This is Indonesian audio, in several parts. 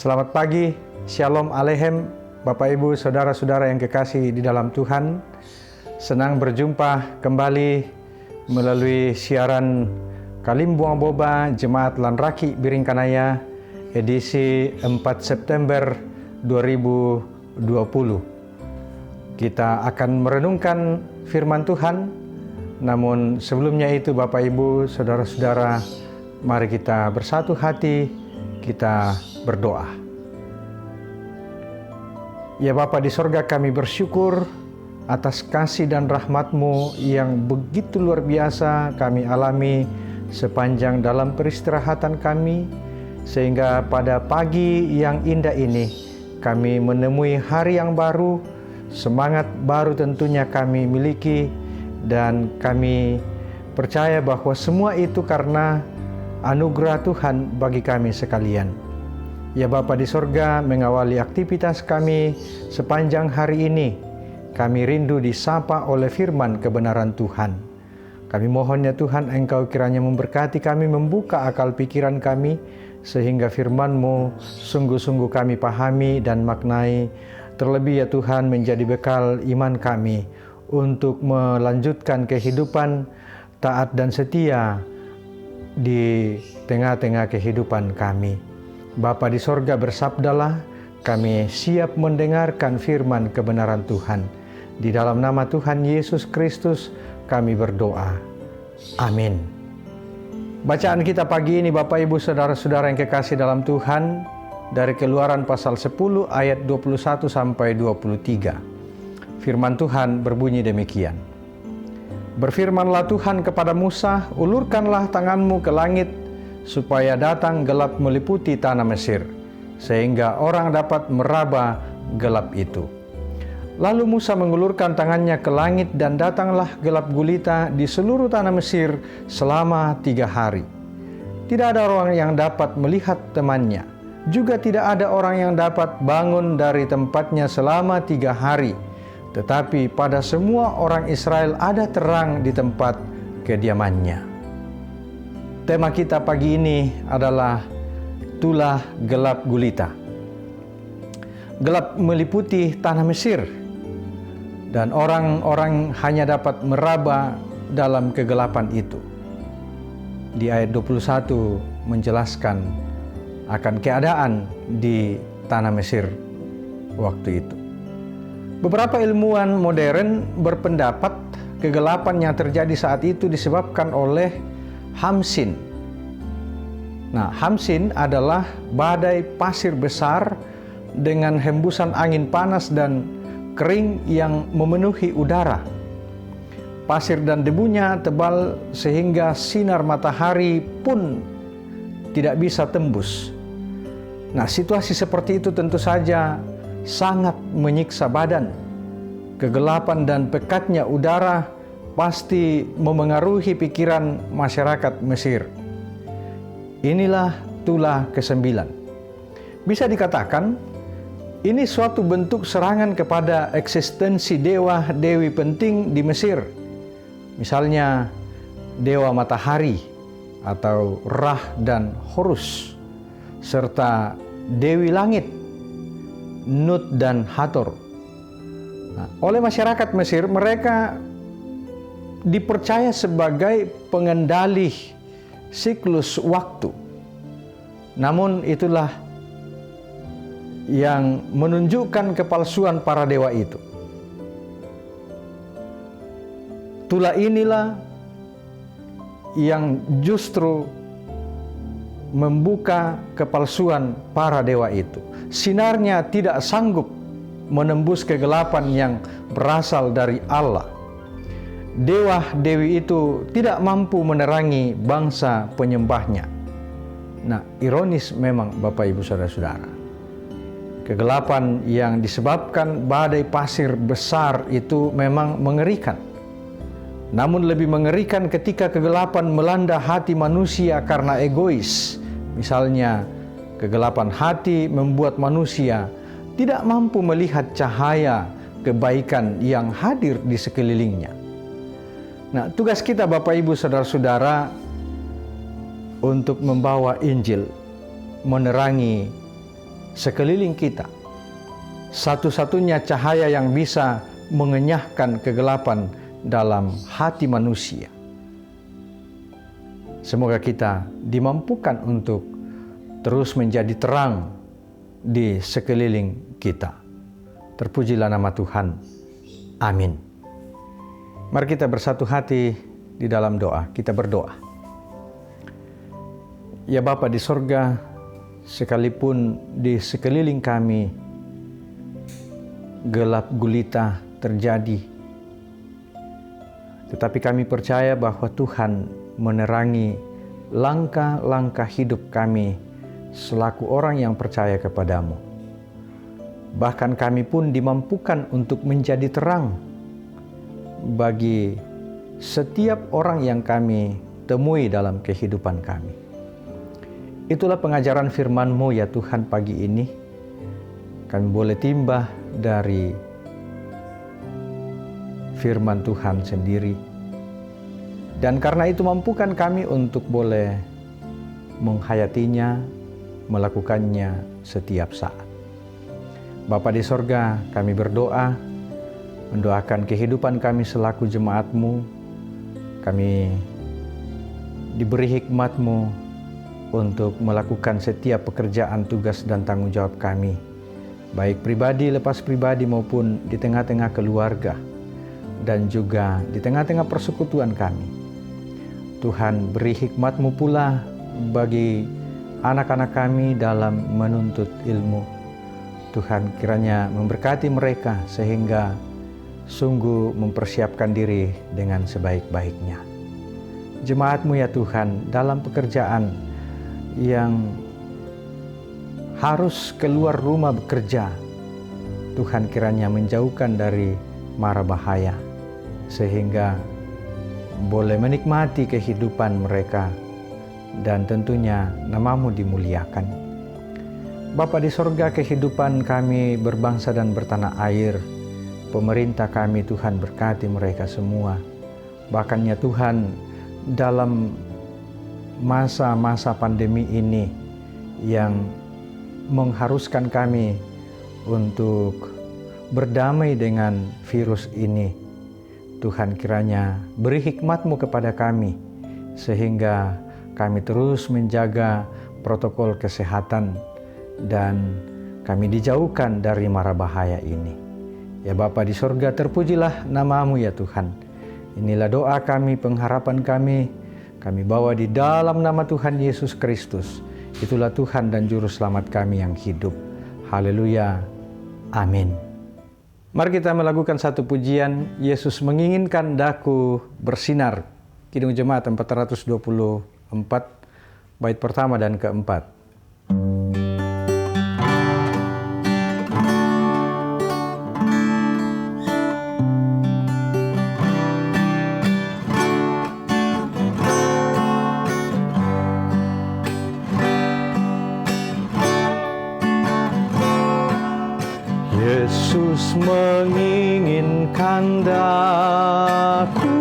Selamat pagi, Shalom Aleichem, Bapak Ibu, Saudara-saudara yang kekasih di dalam Tuhan. Senang berjumpa kembali melalui siaran Kalimbuang Boba Jemaat Lanraki Biringkanaya edisi 4 September 2020. Kita akan merenungkan firman Tuhan, namun sebelumnya itu Bapak Ibu, Saudara-saudara, mari kita bersatu hati, kita berdoa. Ya Bapa di sorga, kami bersyukur atas kasih dan rahmat-Mu yang begitu luar biasa kami alami sepanjang dalam peristirahatan kami, sehingga pada pagi yang indah ini kami menemui hari yang baru, semangat baru tentunya kami miliki, dan kami percaya bahwa semua itu karena anugerah Tuhan bagi kami sekalian. Ya Bapa di sorga, mengawali aktivitas kami sepanjang hari ini, kami rindu disapa oleh firman kebenaran Tuhan. Kami mohon ya Tuhan, Engkau kiranya memberkati kami, membuka akal pikiran kami, sehingga firman-Mu sungguh-sungguh kami pahami dan maknai. Terlebih ya Tuhan, menjadi bekal iman kami untuk melanjutkan kehidupan taat dan setia di tengah-tengah kehidupan kami. Bapa di sorga, bersabdalah, kami siap mendengarkan firman kebenaran Tuhan. Di dalam nama Tuhan Yesus Kristus kami berdoa. Amin. Bacaan kita pagi ini Bapak Ibu Saudara-saudara yang kekasih dalam Tuhan, dari Keluaran pasal 10 ayat 21 sampai 23. Firman Tuhan berbunyi demikian. Berfirmanlah Tuhan kepada Musa, ulurkanlah tanganmu ke langit, supaya datang gelap meliputi tanah Mesir, sehingga orang dapat meraba gelap itu. Lalu Musa mengulurkan tangannya ke langit, dan datanglah gelap gulita di seluruh tanah Mesir selama 3 hari. Tidak ada orang yang dapat melihat temannya, juga tidak ada orang yang dapat bangun dari tempatnya selama 3 hari. Tetapi pada semua orang Israel ada terang di tempat kediamannya. Tema kita pagi ini adalah tulah gelap gulita. Gelap meliputi tanah Mesir, dan orang-orang hanya dapat meraba dalam kegelapan itu. Di ayat 21 menjelaskan akan keadaan di tanah Mesir waktu itu. Beberapa ilmuwan modern berpendapat kegelapan yang terjadi saat itu disebabkan oleh Hamsin. Nah, Hamsin adalah badai pasir besar dengan hembusan angin panas dan kering yang memenuhi udara. Pasir dan debunya tebal sehingga sinar matahari pun tidak bisa tembus. Nah, situasi seperti itu tentu saja sangat menyiksa badan. Kegelapan dan pekatnya udara pasti memengaruhi pikiran masyarakat Mesir. Inilah tulah ke-9. Bisa dikatakan, ini suatu bentuk serangan kepada eksistensi dewa-dewi penting di Mesir. Misalnya, dewa matahari atau Ra dan Horus, serta dewi langit, Nut dan Hathor. Nah, oleh masyarakat Mesir, mereka dipercaya sebagai pengendali siklus waktu. Namun itulah yang menunjukkan kepalsuan para dewa itu. Tulah inilah yang justru membuka kepalsuan para dewa itu. Sinarnya tidak sanggup menembus kegelapan yang berasal dari Allah. Dewa-dewi itu tidak mampu menerangi bangsa penyembahnya. Nah, ironis memang Bapak Ibu Saudara-saudara. Kegelapan yang disebabkan badai pasir besar itu memang mengerikan. Namun lebih mengerikan ketika kegelapan melanda hati manusia karena egois. Misalnya, kegelapan hati membuat manusia tidak mampu melihat cahaya kebaikan yang hadir di sekelilingnya. Nah, tugas kita Bapak Ibu Saudara-saudara untuk membawa Injil, menerangi sekeliling kita. Satu-satunya cahaya yang bisa mengenyahkan kegelapan dalam hati manusia. Semoga kita dimampukan untuk terus menjadi terang di sekeliling kita. Terpujilah nama Tuhan. Amin. Mari kita bersatu hati di dalam doa. Kita berdoa. Ya Bapa di sorga, sekalipun di sekeliling kami gelap gulita terjadi, tetapi kami percaya bahwa Tuhan menerangi langkah-langkah hidup kami selaku orang yang percaya kepadamu. Bahkan kami pun dimampukan untuk menjadi terang bagi setiap orang yang kami temui dalam kehidupan kami. Itulah pengajaran firman-Mu ya Tuhan pagi ini. Kami boleh timbah dari firman Tuhan sendiri. Dan karena itu mampukan kami untuk boleh menghayatinya, melakukannya setiap saat. Bapa di sorga, kami berdoa, mendoakan kehidupan kami selaku jemaat-Mu. Kami diberi hikmat-Mu untuk melakukan setiap pekerjaan, tugas, dan tanggung jawab kami, baik pribadi lepas pribadi maupun di tengah-tengah keluarga, dan juga di tengah-tengah persekutuan kami. Tuhan, beri hikmat-Mu pula bagi anak-anak kami dalam menuntut ilmu. Tuhan, kiranya memberkati mereka sehingga sungguh mempersiapkan diri dengan sebaik-baiknya. Jemaat-Mu ya Tuhan, dalam pekerjaan yang harus keluar rumah bekerja, Tuhan kiranya menjauhkan dari mara bahaya, sehingga boleh menikmati kehidupan mereka dan tentunya nama-Mu dimuliakan. Bapa di sorga, kehidupan kami berbangsa dan bertanah air, pemerintah kami Tuhan berkati mereka semua. Bahkan ya Tuhan, dalam masa-masa pandemi ini yang mengharuskan kami untuk berdamai dengan virus ini, Tuhan kiranya beri hikmat-Mu kepada kami sehingga kami terus menjaga protokol kesehatan dan kami dijauhkan dari mara bahaya ini. Ya Bapa di sorga, terpujilah nama-Mu ya Tuhan. Inilah doa kami, pengharapan kami bawa di dalam nama Tuhan Yesus Kristus. Itulah Tuhan dan Juru Selamat kami yang hidup. Haleluya. Amin. Mari kita melakukan satu pujian, Yesus menginginkan daku bersinar. Kidung Jemaat 424, bait pertama dan keempat. Yesus menginginkan daku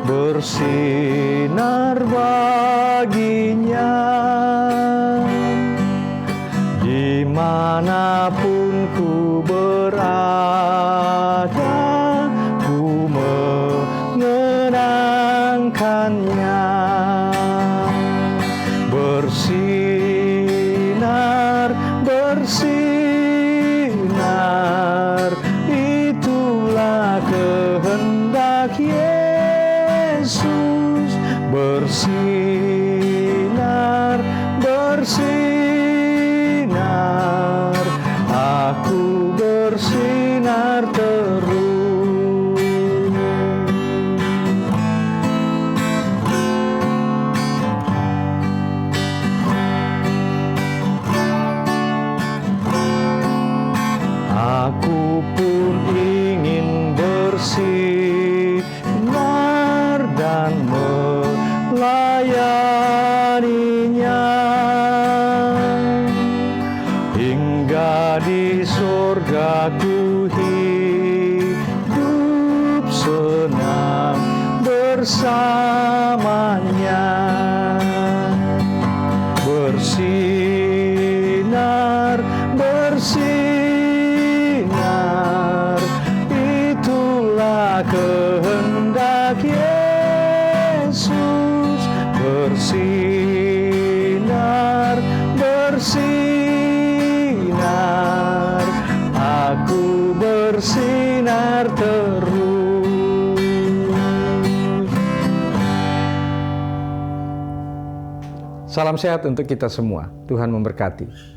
bersinar baginya, dimanapun ku berada, ku mengenangkannya. Bersinar, bersinar, itulah kehendak Yesus. Bersinar, bersinar, aku bersinar terus. Aku pun ingin bersinar dan melayaninya, hingga di surga ku hidup senang bersamanya. Bersinar, bersinar, aku bersinar terus. Salam sehat untuk kita semua. Tuhan memberkati.